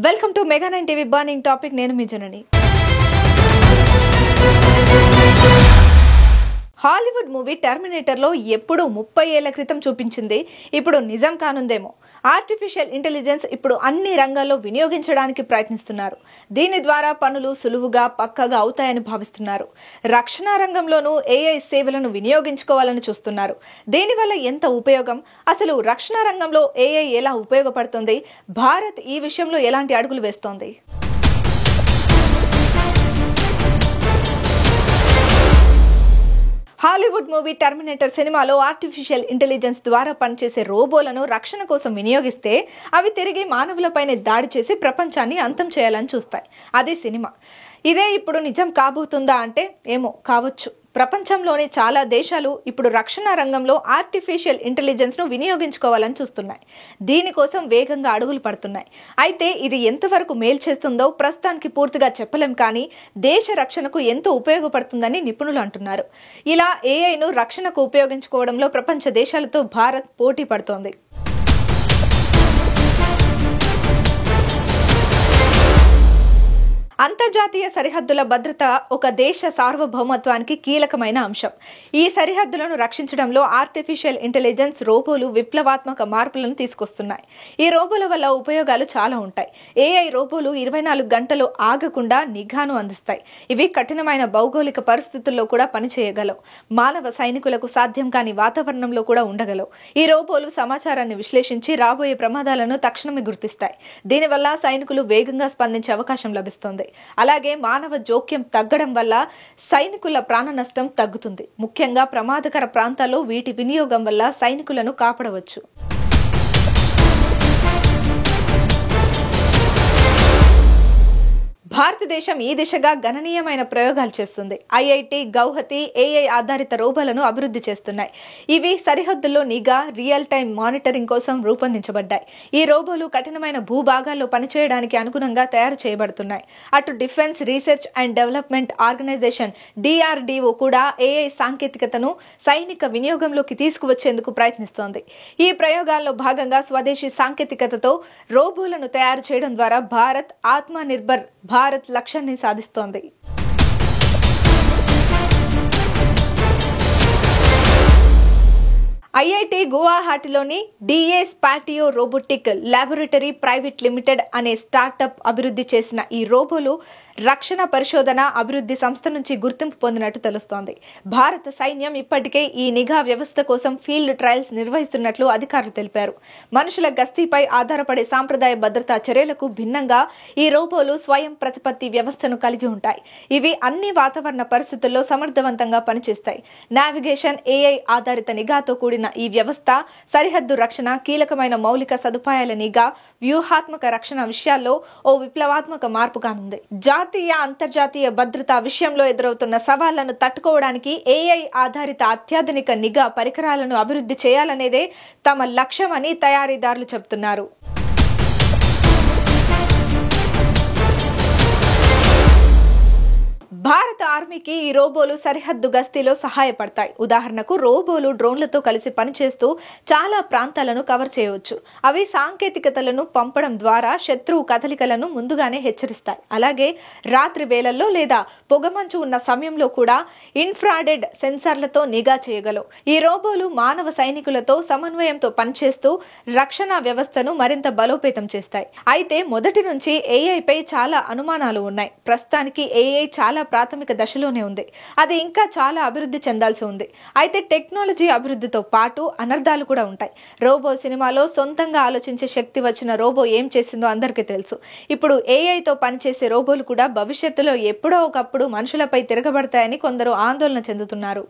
Welcome to mega 9 TV burning topic. నేను మీ జనని. Hollywood movie Terminator లో ఎప్పుడు 30 ఏళ్ల క్రితం చూపించింది ఇప్పుడు నిజం కానుందేమో. ఆర్టిఫిషియల్ ఇంటెలిజెన్స్ ఇప్పుడు అన్ని రంగాల్లో వినియోగించడానికి ప్రయత్నిస్తున్నారు. దీని ద్వారా పనులు సులువుగా పక్కగా అవుతాయని భావిస్తున్నారు. రక్షణ రంగంలోనూ ఏఐ సేవలను వినియోగించుకోవాలని చూస్తున్నారు. దీనివల్ల ఎంత ఉపయోగం, అసలు రక్షణ రంగంలో ఏఐ ఎలా ఉపయోగపడుతుంది, భారత్ ఈ విషయంలో ఎలాంటి అడుగులు వేస్తోంది? హాలీవుడ్ మూవీ టెర్మినేటర్ సినిమాలో ఆర్టిఫిషియల్ ఇంటెలిజెన్స్ ద్వారా పనిచేసే రోబోలను రక్షణ కోసం వినియోగిస్తే అవి తిరిగి మానవులపైనే దాడి చేసి ప్రపంచాన్ని అంతం చేయాలని చూస్తాయి. అదే సినిమా. ఇదే ఇప్పుడు నిజం కాబోతుందా అంటే ఏమో, కావచ్చు. ప్రపంచంలోని చాలా దేశాలు ఇప్పుడు రక్షణ రంగంలో ఆర్టిఫిషియల్ ఇంటెలిజెన్స్ ను వినియోగించుకోవాలని చూస్తున్నాయి. దీనికోసం వేగంగా అడుగులు పడుతున్నాయి. అయితే ఇది ఎంతవరకు మేలు చేస్తుందో ప్రస్తుతానికి పూర్తిగా చెప్పలేం, కానీ దేశ రక్షణకు ఎంతో ఉపయోగపడుతుందని నిపుణులు అంటున్నారు. ఇలా ఏఐను రక్షణకు ఉపయోగించుకోవడంలో ప్రపంచ దేశాలతో భారత్ పోటీ పడుతోంది. అంతర్జాతీయ సరిహద్దుల భద్రత ఒక దేశ సార్వభౌమత్వానికి కీలకమైన అంశం. ఈ సరిహద్దులను రక్షించడంలో ఆర్టిఫిషియల్ ఇంటెలిజెన్స్ రోబోలు విప్లవాత్మక మార్పులను తీసుకొస్తున్నాయి. ఈ రోబోల వల్ల ఉపయోగాలు చాలా ఉంటాయి. ఏఐ రోబోలు 24 గంటలు ఆగకుండా నిఘాను అందిస్తాయి. ఇవి కఠినమైన భౌగోళిక పరిస్థితుల్లో కూడా పనిచేయగలవు. మానవ సైనికులకు సాధ్యం కాని వాతావరణంలో కూడా ఉండగలవు. ఈ రోబోలు సమాచారాన్ని విశ్లేషించి రాబోయే ప్రమాదాలను తక్షణమే గుర్తిస్తాయి. దీనివల్ల సైనికులు వేగంగా స్పందించే అవకాశం లభిస్తుంది. అలాగే మానవ జోక్యం తగ్గడం వల్ల సైనికుల ప్రాణ నష్టం తగ్గుతుంది. ముఖ్యంగా ప్రమాదకర ప్రాంతాల్లో వీటి వినియోగం వల్ల సైనికులను కాపాడవచ్చు. భారతదేశం ఈ దిశగా గణనీయమైన ప్రయోగాలు చేస్తుంది. ఐఐటి, గౌహతి ఏఐ ఆధారిత రోబోలను అభివృద్ధి చేస్తున్నాయి. ఇవి సరిహద్దుల్లో నిఘా, రియల్ టైం మానిటరింగ్ కోసం రూపొందించబడ్డాయి. ఈ రోబోలు కఠినమైన భూభాగాల్లో పనిచేయడానికి అనుగుణంగా తయారు చేయబడుతున్నాయి. అటు defence research and development organisation DRDO కూడా ఏఐ సాంకేతికతను సైనిక వినియోగంలోకి తీసుకువచ్చేందుకు ప్రయత్నిస్తోంది. ఈ ప్రయోగాల్లో భాగంగా స్వదేశీ సాంకేతికతతో రోబోలను తయారు చేయడం ద్వారా భారత్ ఆత్మ నిర్భర్ భారత్ లక్ష్యాన్ని సాధిస్తోంది. ఐఐటి గువాహటిలోని DA Spatio Robotic Laboratory Private Limited అనే స్టార్టప్ అభివృద్ధి చేసిన ఈ రోబోలు రక్షణ పరిశోధన అభివృద్ధి సంస్థ నుంచి గుర్తింపు పొందినట్టు తెలుస్తోంది. భారత సైన్యం ఇప్పటికే ఈ నిఘా వ్యవస్థ కోసం ఫీల్డ్ ట్రయల్స్ నిర్వహిస్తున్నట్లు అధికారులు తెలిపారు. మనుషుల గస్తీపై ఆధారపడే సాంప్రదాయ భద్రతా చర్యలకు భిన్నంగా ఈ రోబోలు స్వయం ప్రతిపత్తి వ్యవస్థను కలిగి ఉంటాయి. ఇవి అన్ని వాతావరణ పరిస్థితుల్లో సమర్థవంతంగా పనిచేస్తాయి. నావిగేషన్, ఏఐ ఆధారిత నిఘాతో కూడిన ఈ వ్యవస్థ సరిహద్దు రక్షణ, కీలకమైన మౌలిక సదుపాయాల నిఘా, వ్యూహాత్మక రక్షణ విషయాల్లో ఓ విప్లవాత్మక మార్పు కానుంది. జాతీయ, అంతర్జాతీయ భద్రతా విషయంలో ఎదురవుతున్న సవాళ్లను తట్టుకోవడానికి ఏఐ ఆధారిత అత్యాధునిక నిఘా పరికరాలను అభివృద్ధి చేయాలనేదే తమ లక్ష్యమని తయారీదారులు చెబుతున్నారు. భారత ఆర్మీకి ఈ రోబోలు సరిహద్దు గస్తీలో సహాయపడతాయి. ఉదాహరణకు రోబోలు డ్రోన్లతో కలిసి పనిచేస్తూ చాలా ప్రాంతాలను కవర్ చేయవచ్చు. అవి సాంకేతికతలను పంపడం ద్వారా శత్రువు కదలికలను ముందుగానే హెచ్చరిస్తాయి. అలాగే రాత్రి వేళల్లో లేదా పొగమంచు ఉన్న సమయంలో కూడా ఇన్ఫ్రారెడ్ సెన్సార్లతో నిఘా చేయగలవు. ఈ రోబోలు మానవ సైనికులతో సమన్వయంతో పనిచేస్తూ రక్షణ వ్యవస్థను మరింత బలోపేతం చేస్తాయి. అయితే మొదటి నుంచి ఏఐ పై చాలా అనుమానాలు ఉన్నాయి. ప్రస్తుతానికి ఏఐ చాలా ప్రాథమిక దశలోనే ఉంది. అది ఇంకా చాలా అభివృద్ధి చెందాల్సి ఉంది. అయితే టెక్నాలజీ అభివృద్ధితో పాటు అనర్థాలు కూడా ఉంటాయి. రోబో సినిమాలో సొంతంగా ఆలోచించే శక్తి వచ్చిన రోబో ఏం చేసిందో అందరికీ తెలుసు. ఇప్పుడు ఏఐతో పనిచేసే రోబోలు కూడా భవిష్యత్తులో ఎప్పుడో ఒకప్పుడు మనుషులపై తిరగబడతాయని కొందరు ఆందోళన చెందుతున్నారు.